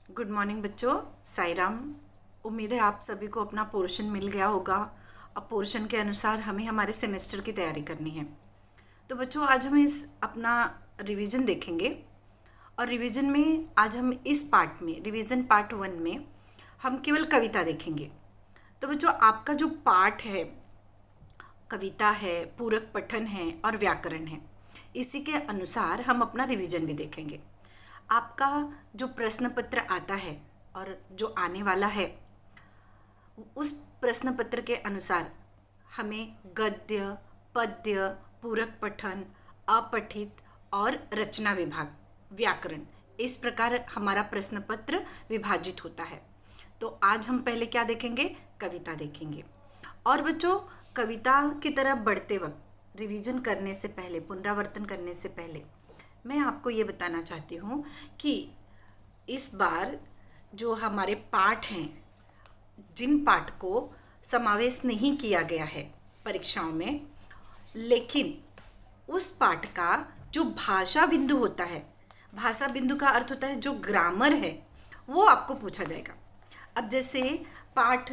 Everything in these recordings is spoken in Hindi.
गुड मॉर्निंग बच्चों। साई राम। उम्मीद है आप सभी को अपना पोर्शन मिल गया होगा। अब पोर्शन के अनुसार हमें हमारे सेमेस्टर की तैयारी करनी है। तो बच्चों आज हम इस अपना रिवीजन देखेंगे और रिवीजन में आज हम इस पार्ट में रिवीजन पार्ट 1 में हम केवल कविता देखेंगे। तो बच्चों आपका जो पार्ट है कविता है, पूरक पठन है और व्याकरण है, इसी के अनुसार हम अपना रिवीजन भी देखेंगे। आपका जो प्रश्न पत्र आता है और जो आने वाला है उस प्रश्न पत्र के अनुसार हमें गद्य, पद्य, पूरक पठन, अपठित और रचना विभाग, व्याकरण, इस प्रकार हमारा प्रश्न पत्र विभाजित होता है। तो आज हम पहले क्या देखेंगे? कविता देखेंगे। और बच्चों कविता की तरफ बढ़ते वक्त रिवीजन करने से पहले, पुनरावर्तन करने से पहले मैं आपको ये बताना चाहती हूँ कि इस बार जो हमारे पाठ हैं, जिन पाठ को समावेश नहीं किया गया है परीक्षाओं में, लेकिन उस पाठ का जो भाषा बिंदु होता है, भाषा बिंदु का अर्थ होता है जो ग्रामर है, वो आपको पूछा जाएगा। अब जैसे पाठ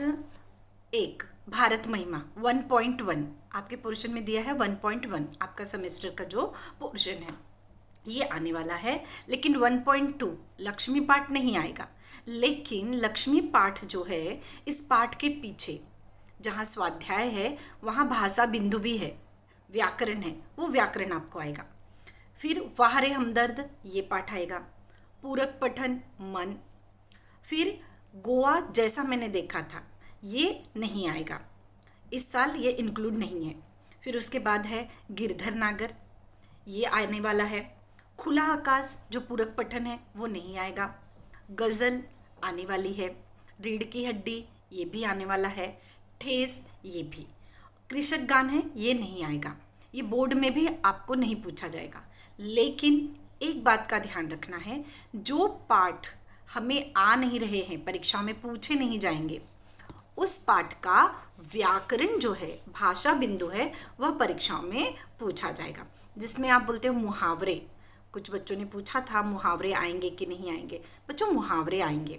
1 भारत महिमा 1.1 आपके पोर्शन में दिया है। 1.1 आपका सेमेस्टर का जो पोर्शन है ये आने वाला है। लेकिन 1.2 लक्ष्मी पाठ नहीं आएगा। लेकिन लक्ष्मी पाठ जो है, इस पाठ के पीछे जहाँ स्वाध्याय है वहाँ भाषा बिंदु भी है, व्याकरण है, वो व्याकरण आपको आएगा। फिर वाहरे हमदर्द ये पाठ आएगा। पूरक पठन मन। फिर गोवा जैसा मैंने देखा था ये नहीं आएगा, इस साल ये इंक्लूड नहीं है। फिर उसके बाद है गिरधर नागर, ये आने वाला है। खुला आकाश जो पूरक पठन है वो नहीं आएगा। गज़ल आने वाली है। रीढ़ की हड्डी ये भी आने वाला है। ठेस ये भी। कृषक गान है ये नहीं आएगा, ये बोर्ड में भी आपको नहीं पूछा जाएगा। लेकिन एक बात का ध्यान रखना है, जो पाठ हमें आ नहीं रहे हैं, परीक्षा में पूछे नहीं जाएंगे, उस पाठ का व्याकरण जो है, भाषा बिंदु है, वह परीक्षाओं में पूछा जाएगा। जिसमें आप बोलते हो मुहावरे, कुछ बच्चों ने पूछा था मुहावरे आएंगे कि नहीं आएंगे। बच्चों मुहावरे आएंगे।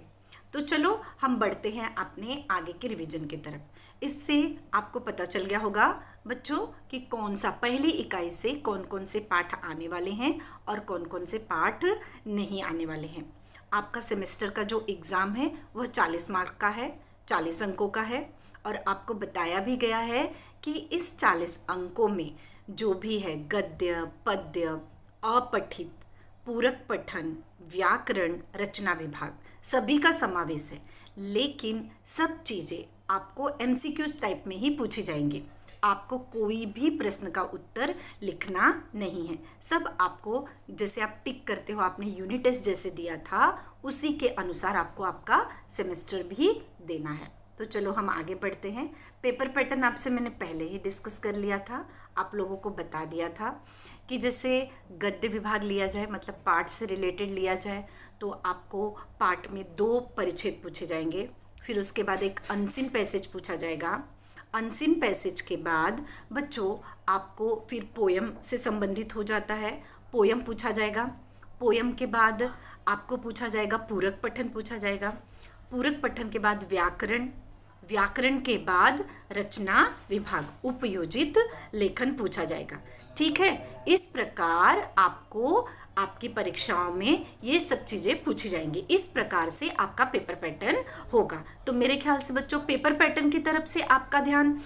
तो चलो हम बढ़ते हैं अपने आगे के रिवीजन की तरफ। इससे आपको पता चल गया होगा बच्चों कि कौन सा पहली इकाई से कौन कौन से पाठ आने वाले हैं और कौन कौन से पाठ नहीं आने वाले हैं। आपका सेमेस्टर का जो एग्ज़ाम है वह 40 मार्क का है, 40 अंकों का है। और आपको बताया भी गया है कि इस 40 अंकों में जो भी है गद्य, पद्य, अपठित, पूरक पठन, व्याकरण, रचना विभाग, सभी का समावेश है। लेकिन सब चीज़ें आपको एमसीक्यू टाइप में ही पूछी जाएंगी। आपको कोई भी प्रश्न का उत्तर लिखना नहीं है। सब आपको, जैसे आप टिक करते हो, आपने यूनिट टेस्ट जैसे दिया था उसी के अनुसार आपको आपका सेमेस्टर भी देना है। तो चलो हम आगे बढ़ते हैं। पेपर पैटर्न आपसे मैंने पहले ही डिस्कस कर लिया था, आप लोगों को बता दिया था कि जैसे गद्य विभाग लिया जाए, मतलब पाठ से रिलेटेड लिया जाए, तो आपको पाठ में 2 परिच्छेद पूछे जाएंगे। फिर उसके बाद एक अनसीन पैसेज पूछा जाएगा। अनसीन पैसेज के बाद बच्चों आपको फिर पोयम से संबंधित हो जाता है, पोयम पूछा जाएगा। पोयम के बाद आपको पूछा जाएगा पूरक पठन पूछा जाएगा। पूरक पठन के बाद व्याकरण, व्याकरण के बाद रचना विभाग, उपयोजित लेखन पूछा जाएगा। ठीक है, इस प्रकार आपको आपकी परीक्षाओं में ये सब चीज़ें पूछी जाएंगी। इस प्रकार से आपका पेपर पैटर्न होगा। तो मेरे ख्याल से बच्चों पेपर पैटर्न की तरफ से आपका ध्यान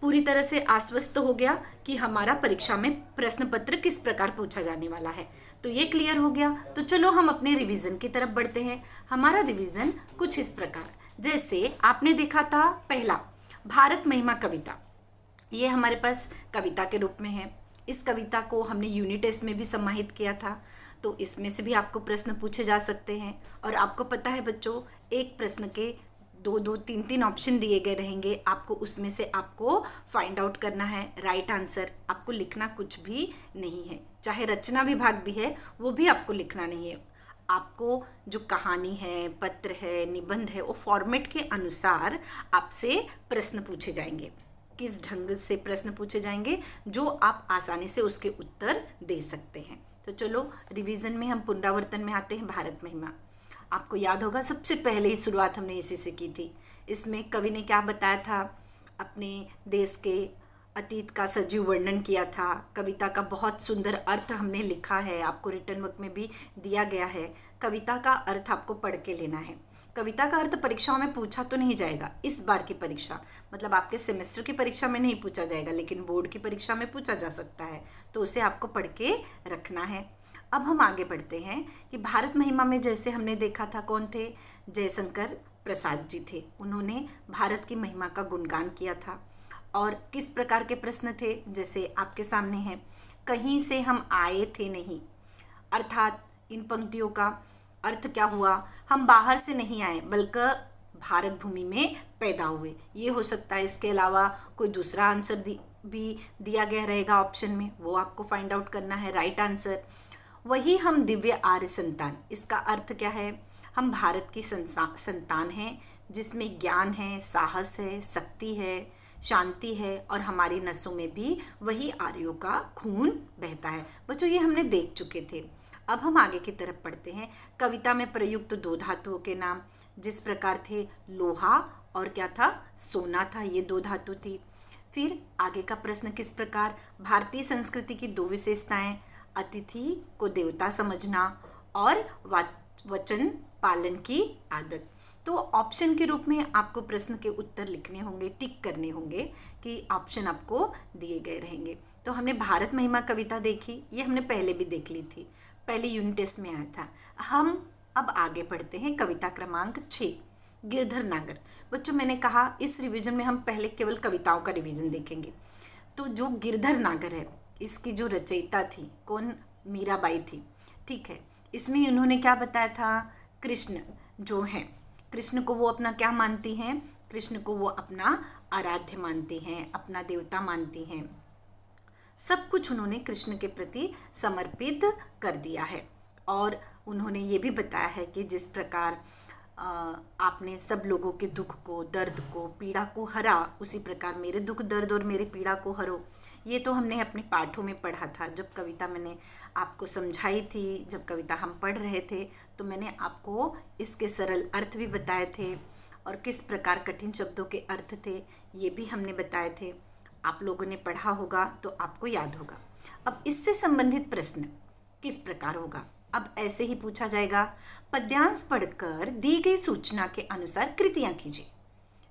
पूरी तरह से आश्वस्त हो गया कि हमारा परीक्षा में प्रश्न पत्र किस प्रकार पूछा जाने वाला है। तो ये क्लियर हो गया। तो चलो हम अपने रिवीजन की तरफ बढ़ते हैं। हमारा रिवीजन कुछ इस प्रकार, जैसे आपने देखा था पहला भारत महिमा कविता, ये हमारे पास कविता के रूप में है। इस कविता को हमने यूनिट टेस्ट में भी समाहित किया था, तो इसमें से भी आपको प्रश्न पूछे जा सकते हैं। और आपको पता है बच्चों, एक प्रश्न के 2-2, 3-3 ऑप्शन दिए गए रहेंगे। आपको उसमें से आपको फाइंड आउट करना है राइट आंसर। आपको लिखना कुछ भी नहीं है, चाहे रचना विभाग भी है वो भी आपको लिखना नहीं है। आपको जो कहानी है, पत्र है, निबंध है, वो फॉर्मेट के अनुसार आपसे प्रश्न पूछे जाएंगे। किस ढंग से प्रश्न पूछे जाएंगे जो आप आसानी से उसके उत्तर दे सकते हैं। तो चलो रिवीजन में हम पुनरावर्तन में आते हैं। भारत महिमा, आपको याद होगा सबसे पहले ही शुरुआत हमने इसी से की थी। इसमें कवि ने क्या बताया था, अपने देश के अतीत का सजीव वर्णन किया था। कविता का बहुत सुंदर अर्थ हमने लिखा है, आपको रिटर्न वर्क में भी दिया गया है। कविता का अर्थ आपको पढ़ के लेना है। कविता का अर्थ परीक्षाओं में पूछा तो नहीं जाएगा, इस बार की परीक्षा मतलब आपके सेमेस्टर की परीक्षा में नहीं पूछा जाएगा, लेकिन बोर्ड की परीक्षा में पूछा जा सकता है, तो उसे आपको पढ़ के रखना है। अब हम आगे बढ़ते हैं कि भारत महिमा में जैसे हमने देखा था, कौन थे, जयशंकर प्रसाद जी थे। उन्होंने भारत की महिमा का गुणगान किया था। और किस प्रकार के प्रश्न थे, जैसे आपके सामने हैं, कहीं से हम आए थे नहीं, अर्थात इन पंक्तियों का अर्थ क्या हुआ, हम बाहर से नहीं आए बल्कि भारत भूमि में पैदा हुए, ये हो सकता है। इसके अलावा कोई दूसरा आंसर भी दिया गया रहेगा ऑप्शन में, वो आपको फाइंड आउट करना है राइट आंसर। वही हम दिव्य आर्य संतान, इसका अर्थ क्या है, हम भारत की संतान हैं जिसमें ज्ञान है, साहस है, शक्ति है, शांति है और हमारी नसों में भी वही आर्यों का खून बहता है। बच्चों ये हमने देख चुके थे। अब हम आगे की तरफ पढ़ते हैं। कविता में प्रयुक्त दो धातुओं के नाम जिस प्रकार थे, लोहा और क्या था, सोना था, ये दो धातु थी। फिर आगे का प्रश्न किस प्रकार, भारतीय संस्कृति की दो विशेषताएं, अतिथि को देवता समझना और वचन पालन की आदत। तो ऑप्शन के रूप में आपको प्रश्न के उत्तर लिखने होंगे, टिक करने होंगे कि ऑप्शन आपको दिए गए रहेंगे। तो हमने भारत महिमा कविता देखी, ये हमने पहले भी देख ली थी, पहले यूनिट टेस्ट में आया था। हम अब आगे बढ़ते हैं कविता क्रमांक 6, गिरधर नागर। बच्चों मैंने कहा इस रिवीजन में हम पहले केवल कविताओं का रिवीजन देखेंगे। तो जो गिरधर नागर है, इसकी जो रचयिता थी कौन, मीराबाई थी, ठीक है। इसमें उन्होंने क्या बताया था, कृष्ण जो हैं, कृष्ण को वो अपना क्या मानती हैं, कृष्ण को वो अपना आराध्य मानती हैं, अपना देवता मानती हैं। सब कुछ उन्होंने कृष्ण के प्रति समर्पित कर दिया है। और उन्होंने ये भी बताया है कि जिस प्रकार आपने सब लोगों के दुख को, दर्द को, पीड़ा को हरा, उसी प्रकार मेरे दुख, दर्द और मेरी पीड़ा को हरो। ये तो हमने अपने पाठों में पढ़ा था। जब कविता मैंने आपको समझाई थी, जब कविता हम पढ़ रहे थे, तो मैंने आपको इसके सरल अर्थ भी बताए थे और किस प्रकार कठिन शब्दों के अर्थ थे ये भी हमने बताए थे। आप लोगों ने पढ़ा होगा तो आपको याद होगा। अब इससे संबंधित प्रश्न किस प्रकार होगा, अब ऐसे ही पूछा जाएगा, पद्यांश पढ़कर दी गई सूचना के अनुसार कृतियां कीजिए।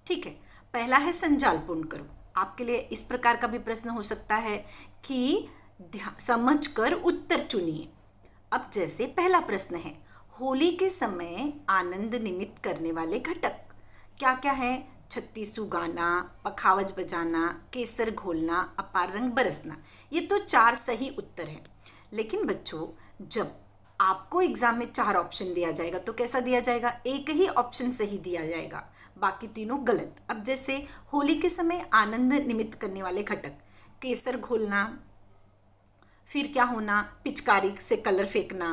ठीक है, पहला है संजाल पूर्ण करो। आपके लिए इस प्रकार का भी प्रश्न हो सकता है कि समझकर उत्तर चुनिए। अब जैसे पहला प्रश्न है, होली के समय आनंद निमित्त करने वाले घटक क्या क्या है, छत्तीसू गाना, पखावज बजाना, केसर घोलना, अपार रंग बरसना। ये तो 4 सही उत्तर हैं। लेकिन बच्चों जब आपको एग्जाम में 4 ऑप्शन दिया जाएगा तो कैसा दिया जाएगा, एक ही ऑप्शन सही दिया जाएगा, बाकी तीनों गलत। अब जैसे होली के समय आनंद निमित्त करने वाले घटक, केसर घोलना, फिर क्या होना, पिचकारी से कलर फेंकना,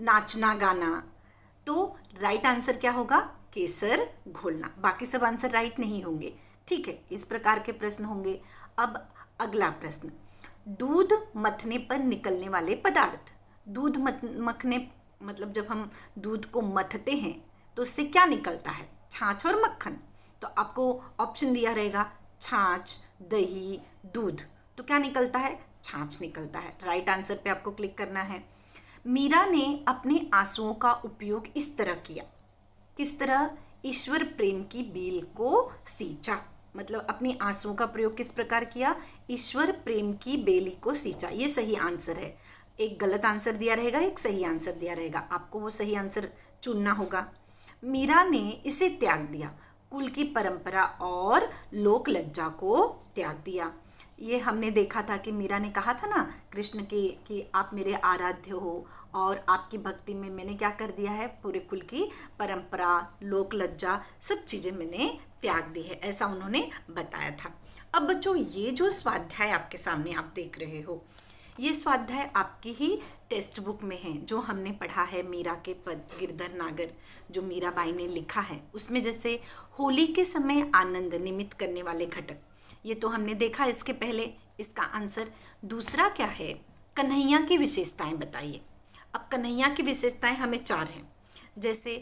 नाचना गाना, तो राइट आंसर क्या होगा, केसर घोलना। बाकी सब आंसर राइट नहीं होंगे। ठीक है, इस प्रकार के प्रश्न होंगे। अब अगला प्रश्न, दूध मथने पर निकलने वाले पदार्थ। दूध मखने मतलब जब हम दूध को मथते हैं तो उससे क्या निकलता है, छाछ और मक्खन। तो आपको ऑप्शन दिया रहेगा छाछ, दही, दूध, तो क्या निकलता है, छाछ निकलता है। राइट आंसर पे आपको क्लिक करना है। मीरा ने अपने आंसुओं का उपयोग इस तरह किया, किस तरह, ईश्वर प्रेम की बेल को सींचा। मतलब अपने आंसुओं का प्रयोग किस प्रकार किया, ईश्वर प्रेम की बेली को सींचा। ये सही आंसर है। एक गलत आंसर दिया रहेगा, एक सही आंसर दिया रहेगा, आपको वो सही आंसर चुनना होगा। मीरा ने इसे त्याग दिया, कुल की परंपरा और लोक लज्जा को त्याग दिया। ये हमने देखा था कि मीरा ने कहा था ना कृष्ण के कि आप मेरे आराध्य हो और आपकी भक्ति में मैंने क्या कर दिया है, पूरे कुल की परंपरा, लोक लज्जा, सब चीज़ें मैंने त्याग दी है, ऐसा उन्होंने बताया था। अब बच्चों ये जो स्वाध्याय आपके सामने आप देख रहे हो, ये स्वाध्याय आपकी ही टेक्स्ट बुक में है, जो हमने पढ़ा है मीरा के पद, गिरधर नागर जो मीराबाई ने लिखा है। उसमें जैसे होली के समय आनंद निमित्त करने वाले घटक, ये तो हमने देखा इसके पहले, इसका आंसर। दूसरा क्या है, कन्हैया की विशेषताएं बताइए। अब कन्हैया की विशेषताएं हमें 4 हैं। जैसे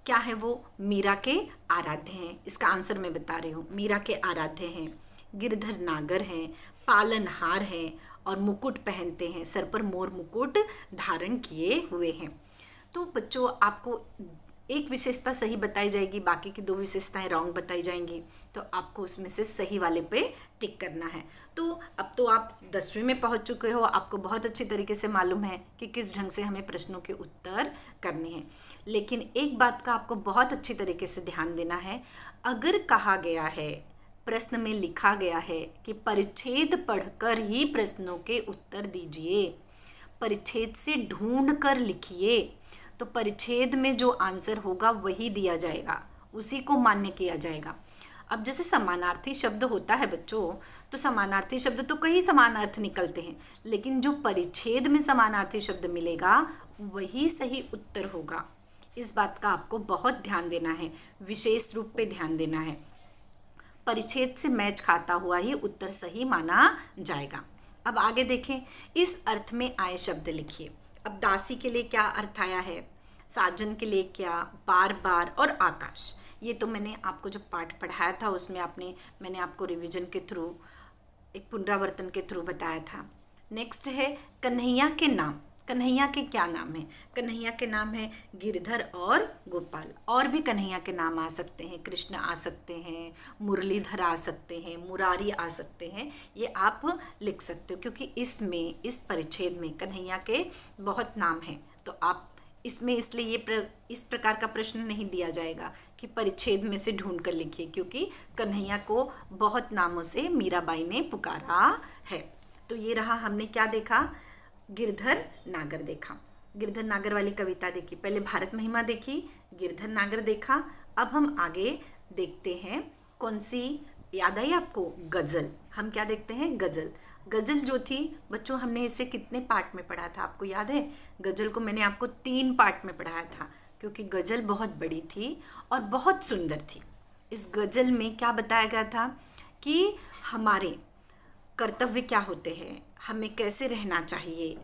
क्या है वो? मीरा के आराध्य हैं। इसका आंसर मैं बता रही हूँ। मीरा के आराध्य हैं, गिरधर नागर हैं, पालनहार हैं और मुकुट पहनते हैं, सर पर मोर मुकुट धारण किए हुए हैं। तो बच्चों आपको एक विशेषता सही बताई जाएगी, बाकी की 2 विशेषताएं रॉन्ग बताई जाएंगी। तो आपको उसमें से सही वाले पे टिक करना है। तो अब तो आप 10वीं में पहुंच चुके हो, आपको बहुत अच्छी तरीके से मालूम है कि किस ढंग से हमें प्रश्नों के उत्तर करने हैं। लेकिन एक बात का आपको बहुत अच्छी तरीके से ध्यान देना है। अगर कहा गया है, प्रश्न में लिखा गया है कि परिच्छेद पढ़कर ही प्रश्नों के उत्तर दीजिए, परिच्छेद से ढूंढ कर लिखिए, तो परिच्छेद में जो आंसर होगा वही दिया जाएगा, उसी को मान्य किया जाएगा। अब जैसे समानार्थी शब्द होता है बच्चों, तो समानार्थी शब्द तो कई समान अर्थ निकलते हैं, लेकिन जो परिच्छेद में समानार्थी शब्द मिलेगा वही सही उत्तर होगा। इस बात का आपको बहुत ध्यान देना है, विशेष रूप पे ध्यान देना है। परिच्छेद से मैच खाता हुआ ही उत्तर सही माना जाएगा। अब आगे देखें, इस अर्थ में आए शब्द लिखिए। अब दासी के लिए क्या अर्थ आया है, साजन के लिए क्या, बार बार और आकाश। ये तो मैंने आपको जब पाठ पढ़ाया था उसमें मैंने आपको रिवीजन के थ्रू, एक पुनरावर्तन के थ्रू बताया था। नेक्स्ट है कन्हैया के नाम। कन्हैया के क्या नाम है? कन्हैया के नाम है गिरधर और गोपाल। और भी कन्हैया के नाम आ सकते हैं, कृष्ण आ सकते हैं, मुरलीधर आ सकते हैं, मुरारी आ सकते हैं। ये आप लिख सकते हो क्योंकि इसमें, इस परिच्छेद में कन्हैया के बहुत नाम हैं। तो आप इसमें इसलिए इस प्रकार का प्रश्न नहीं दिया जाएगा कि परिच्छेद में से ढूंढ कर लिखिए, क्योंकि कन्हैया को बहुत नामों से मीराबाई ने पुकारा है। तो ये रहा, हमने क्या देखा? गिरधर नागर देखा। गिरधर नागर वाली कविता देखी, पहले भारत महिमा देखी, गिरधर नागर देखा। अब हम आगे देखते हैं कौन सी, याद आई आपको? गज़ल। हम क्या देखते हैं? गज़ल। गज़ल जो थी बच्चों, हमने इसे कितने पार्ट में पढ़ा था आपको याद है? गज़ल को मैंने आपको 3 पार्ट में पढ़ाया था, क्योंकि गज़ल बहुत बड़ी थी और बहुत सुंदर थी। इस गज़ल में क्या बताया गया था कि हमारे कर्तव्य क्या होते हैं, हमें कैसे रहना चाहिए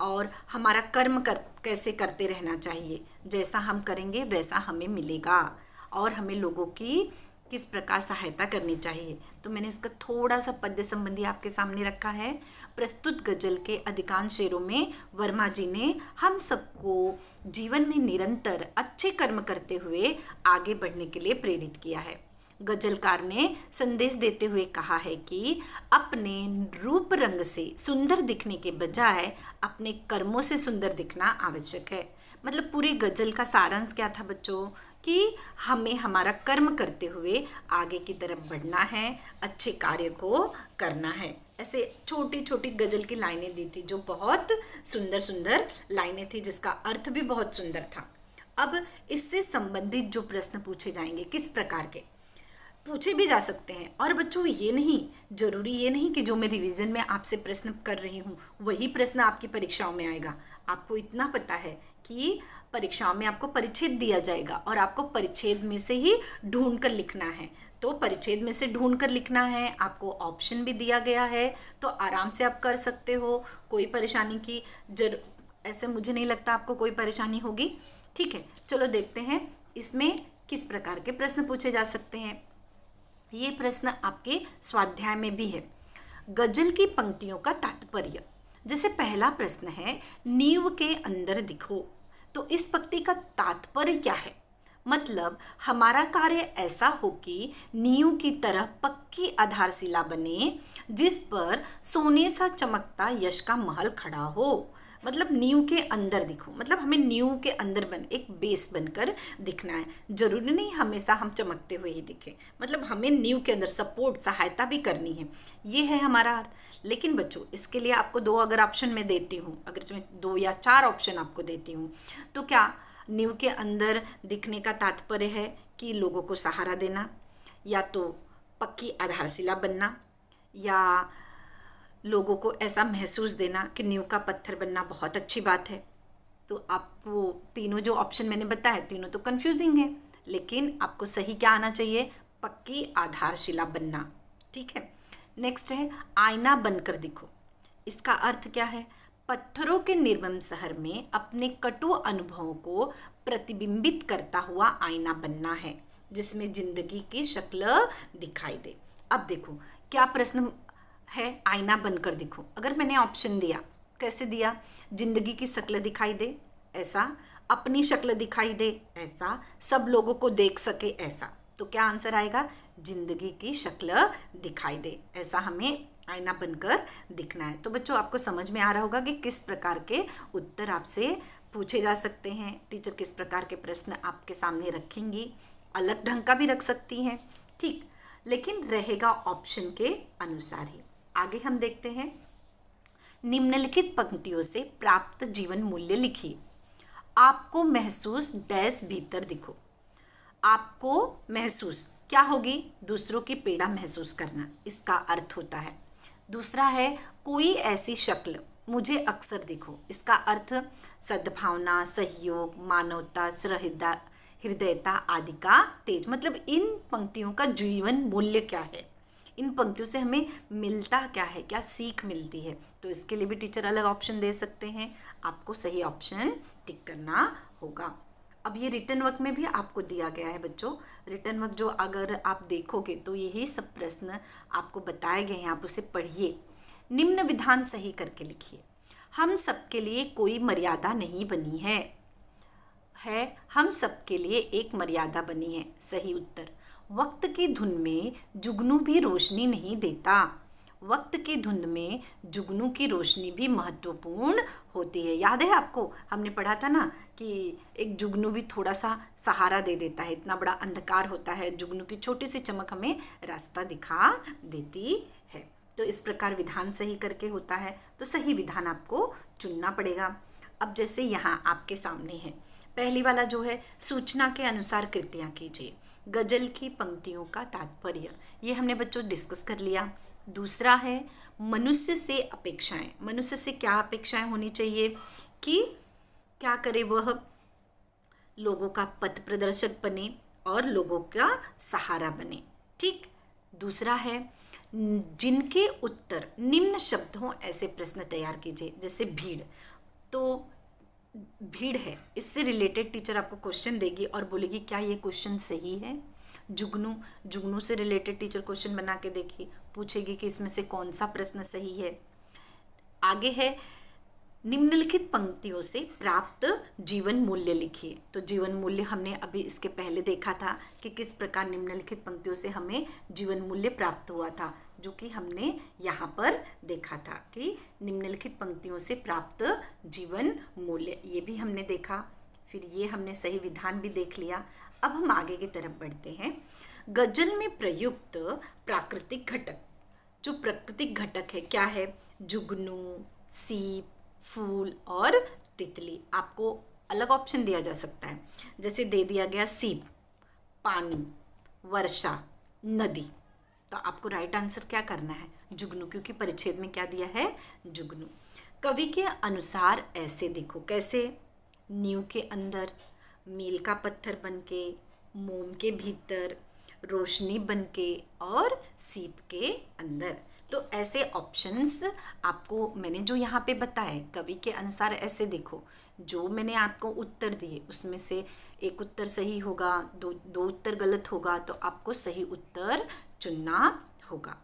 और हमारा कर्म कैसे करते रहना चाहिए। जैसा हम करेंगे वैसा हमें मिलेगा, और हमें लोगों की किस प्रकार सहायता करनी चाहिए। तो मैंने इसका थोड़ा सा पद्य संबंधी आपके सामने रखा है। प्रस्तुत गज़ल के अधिकांश शेरों में वर्मा जी ने हम सबको जीवन में निरंतर अच्छे कर्म करते हुए आगे बढ़ने के लिए प्रेरित किया है। गजलकार ने संदेश देते हुए कहा है कि अपने रूप रंग से सुंदर दिखने के बजाय अपने कर्मों से सुंदर दिखना आवश्यक है। मतलब पूरी गजल का सारांश क्या था बच्चों, कि हमें हमारा कर्म करते हुए आगे की तरफ बढ़ना है, अच्छे कार्य को करना है। ऐसे छोटी छोटी गजल की लाइनें दी थी जो बहुत सुंदर सुंदर लाइनें थी, जिसका अर्थ भी बहुत सुंदर था। अब इससे संबंधित जो प्रश्न पूछे जाएंगे, किस प्रकार के पूछे भी जा सकते हैं। और बच्चों ये नहीं, जरूरी ये नहीं कि जो मैं रिवीजन में आपसे प्रश्न कर रही हूँ वही प्रश्न आपकी परीक्षाओं में आएगा। आपको इतना पता है कि परीक्षाओं में आपको परिच्छेद दिया जाएगा और आपको परिच्छेद में से ही ढूंढ कर लिखना है। तो परिच्छेद में से ढूंढ कर लिखना है, आपको ऑप्शन भी दिया गया है, तो आराम से आप कर सकते हो। कोई परेशानी की ऐसे मुझे नहीं लगता आपको कोई परेशानी होगी। ठीक है, चलो देखते हैं इसमें किस प्रकार के प्रश्न पूछे जा सकते हैं। ये प्रश्न आपके स्वाध्याय में भी है। गजल की पंक्तियों का तात्पर्य। जैसे पहला प्रश्न है, नींव के अंदर दिखो, तो इस पंक्ति का तात्पर्य क्या है? मतलब हमारा कार्य ऐसा हो कि नींव की तरह पक्की आधारशिला बने, जिस पर सोने सा चमकता यश का महल खड़ा हो। मतलब नींव के अंदर दिखो, मतलब हमें नींव के अंदर एक बेस बनकर दिखना है। जरूरी नहीं हमेशा हम चमकते हुए ही दिखें, मतलब हमें नींव के अंदर सपोर्ट, सहायता भी करनी है। ये है हमारा अर्थ। लेकिन बच्चों इसके लिए आपको 2 अगर ऑप्शन मैं देती हूँ, अगर मैं 2 या 4 ऑप्शन आपको देती हूँ, तो क्या नींव के अंदर दिखने का तात्पर्य है कि लोगों को सहारा देना, या तो पक्की आधारशिला बनना, या लोगों को ऐसा महसूस देना कि नींव का पत्थर बनना बहुत अच्छी बात है। तो आपको तीनों जो ऑप्शन मैंने बताए, तीनों तो कंफ्यूजिंग है, लेकिन आपको सही क्या आना चाहिए? पक्की आधारशिला बनना। ठीक है। नेक्स्ट है, आईना बनकर दिखो। इसका अर्थ क्या है? पत्थरों के निर्मम शहर में अपने कटु अनुभवों को प्रतिबिंबित करता हुआ आईना बनना है जिसमें जिंदगी की शक्ल दिखाई दे। अब देखो क्या प्रश्न है, आईना बनकर दिखो। अगर मैंने ऑप्शन दिया, कैसे दिया, जिंदगी की शक्ल दिखाई दे ऐसा, अपनी शक्ल दिखाई दे ऐसा, सब लोगों को देख सके ऐसा, तो क्या आंसर आएगा, जिंदगी की शक्ल दिखाई दे ऐसा हमें आईना बनकर दिखना है। तो बच्चों आपको समझ में आ रहा होगा कि किस प्रकार के उत्तर आपसे पूछे जा सकते हैं, टीचर किस प्रकार के प्रश्न आपके सामने रखेंगी, अलग ढंग का भी रख सकती हैं, ठीक, लेकिन रहेगा ऑप्शन के अनुसार ही। आगे हम देखते हैं, निम्नलिखित पंक्तियों से प्राप्त जीवन मूल्य लिखिए। आपको महसूस डैश भीतर दिखो। आपको महसूस क्या होगी, दूसरों की पीड़ा महसूस करना, इसका अर्थ होता है। दूसरा है कोई ऐसी शक्ल मुझे अक्सर दिखो, इसका अर्थ सद्भावना, सहयोग, मानवता, हृदयता आदि का तेज। मतलब इन पंक्तियों का जीवन मूल्य क्या है, इन पंक्तियों से हमें मिलता क्या है, क्या सीख मिलती है, तो इसके लिए भी टीचर अलग ऑप्शन दे सकते हैं। आपको सही ऑप्शन टिक करना होगा। अब ये रिटर्न वर्क में भी आपको दिया गया है बच्चों, रिटर्न वर्क जो अगर आप देखोगे तो यही सब प्रश्न आपको बताए गए हैं, आप उसे पढ़िए। निम्न विधान सही करके लिखिए। हम सबके लिए कोई मर्यादा नहीं बनी है हम सबके लिए एक मर्यादा बनी है, सही उत्तर। वक्त की धुन में जुगनू भी रोशनी नहीं देता, वक्त की धुंध में जुगनू की रोशनी भी महत्वपूर्ण होती है। याद है आपको, हमने पढ़ा था ना कि एक जुगनू भी थोड़ा सा सहारा दे देता है, इतना बड़ा अंधकार होता है, जुगनू की छोटी सी चमक हमें रास्ता दिखा देती है। तो इस प्रकार विधान सही करके होता है, तो सही विधान आपको चुनना पड़ेगा। अब जैसे यहाँ आपके सामने है, पहली वाला जो है, सूचना के अनुसार कृतियाँ कीजिए। गजल की पंक्तियों का तात्पर्य, ये हमने बच्चों डिस्कस कर लिया। दूसरा है मनुष्य से अपेक्षाएं, मनुष्य से क्या अपेक्षाएं होनी चाहिए कि क्या करे, वह लोगों का पथ प्रदर्शक बने और लोगों का सहारा बने, ठीक। दूसरा है जिनके उत्तर निम्न शब्द हों ऐसे प्रश्न तैयार कीजिए। जैसे भीड़, तो भीड़ है, इससे रिलेटेड टीचर आपको क्वेश्चन देगी और बोलेगी क्या ये क्वेश्चन सही है। जुगनू से रिलेटेड टीचर क्वेश्चन बना के देखिए, पूछेगी कि इसमें से कौन सा प्रश्न सही है। आगे है निम्नलिखित पंक्तियों से प्राप्त जीवन मूल्य लिखिए। तो जीवन मूल्य हमने अभी इसके पहले देखा था कि किस प्रकार निम्नलिखित पंक्तियों से हमें जीवन मूल्य प्राप्त हुआ था, जो कि हमने यहाँ पर देखा था कि निम्नलिखित पंक्तियों से प्राप्त जीवन मूल्य, ये भी हमने देखा। फिर ये हमने सही विधान भी देख लिया। अब हम आगे की तरफ बढ़ते हैं। गजल में प्रयुक्त प्राकृतिक घटक, जो प्राकृतिक घटक है क्या है, जुगनू, सीप, फूल और तितली। आपको अलग ऑप्शन दिया जा सकता है, जैसे दे दिया गया सीप, पानी, वर्षा, नदी, तो आपको राइट आंसर क्या करना है, जुगनू, क्योंकि परिच्छेद में क्या दिया है, जुगनू। कवि के अनुसार ऐसे देखो, कैसे, नींव के अंदर, मील का पत्थर बनके, मोम के भीतर, रोशनी बनके और सीप के अंदर। तो ऐसे ऑप्शंस आपको मैंने जो यहाँ पे बताए, कवि के अनुसार ऐसे देखो, जो मैंने आपको उत्तर दिए उसमें से एक उत्तर सही होगा, दो उत्तर गलत होगा, तो आपको सही उत्तर चुनना होगा।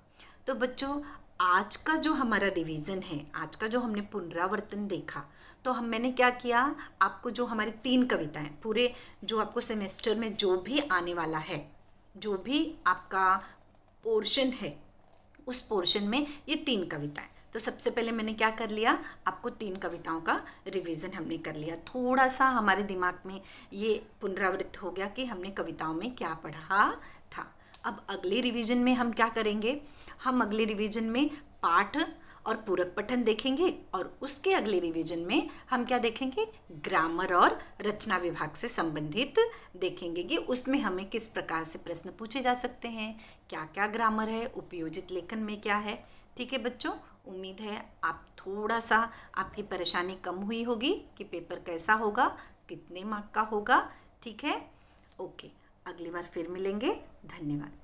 तो बच्चों आज का जो हमारा रिवीजन है, आज का जो हमने पुनरावर्तन देखा, तो मैंने क्या किया, आपको जो हमारी 3 कविताएं पूरे जो आपको सेमेस्टर में जो भी आने वाला है, जो भी आपका पोर्शन है, उस पोर्शन में ये 3 कविताएं, तो सबसे पहले मैंने क्या कर लिया, आपको 3 कविताओं का रिवीजन हमने कर लिया। थोड़ा सा हमारे दिमाग में ये पुनरावृत्त हो गया कि हमने कविताओं में क्या पढ़ा था। अब अगले रिवीजन में हम क्या करेंगे, हम अगले रिवीजन में पाठ और पूरक पठन देखेंगे, और उसके अगले रिवीजन में हम क्या देखेंगे, ग्रामर और रचना विभाग से संबंधित देखेंगे कि उसमें हमें किस प्रकार से प्रश्न पूछे जा सकते हैं, क्या क्या ग्रामर है, उपयोजित लेखन में क्या है। ठीक है बच्चों, उम्मीद है आप थोड़ा सा आपकी परेशानी कम हुई होगी कि पेपर कैसा होगा, कितने मार्क का होगा। ठीक है, ओके, अगली बार फिर मिलेंगे। धन्यवाद।